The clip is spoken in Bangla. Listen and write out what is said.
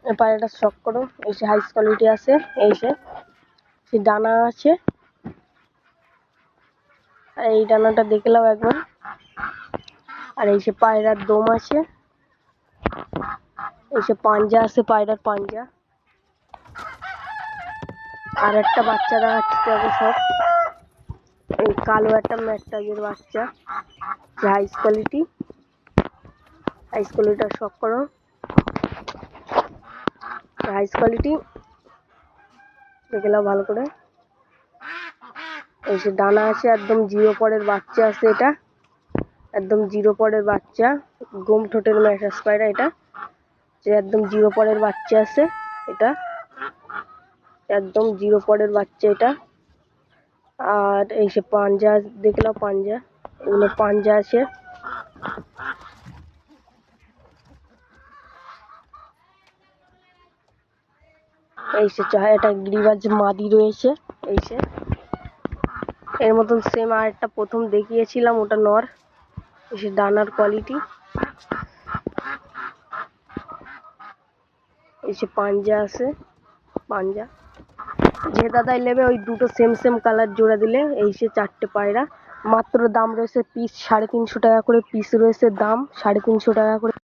এই পায়রাটা শখ করো, এই সে হাইস কোয়ালিটি আছে, এই সে ডানা আছে, আর এই ডানাটা দেখলাম একবার। আর এই সে পায়রার দম আছে, এই সে পাঞ্জা আছে, পায়রার পাঞ্জা। আর একটা বাচ্চা দেখাচ্ছে সব, এই কালো একটা ম্যাকটাজের বাচ্চা, হাইস কোয়ালিটি। হাইস কোয়ালিটিটা শখ করো, হাইস কোয়ালিটি দেখলাম ভালো করে। এই সে ডানা আছে, একদম জিরো পরের বাচ্চা আছে, এটা একদম জিরো পরের বাচ্চা, গম ঠোঁটের ম্যাসাজ পায়রা এটা, যে একদম জিরো পরের বাচ্চা আছে, এটা একদম জিরো পরের বাচ্চা এটা। আর এই সে পাঞ্জা দেখলাম, পাঞ্জা, এগুলো পাঞ্জা আছে। এই সে এটা গিরিবাজ মাদি রয়েছে, এই সে এর মতন সেম আর একটা প্রথম দেখিয়েছিলাম, ওটা নর। এই সে ডানার কোয়ালিটি, এই সে পাঞ্জা আছে, পাঞ্জা। যে দাদাই নেবে ওই দুটো সেম সেম কালার জোড়া দিলে এই সে 4টে পায়রা। মাত্র দাম রয়েছে পিস 350 টাকা করে, পিস রয়েছে দাম 350 টাকা করে।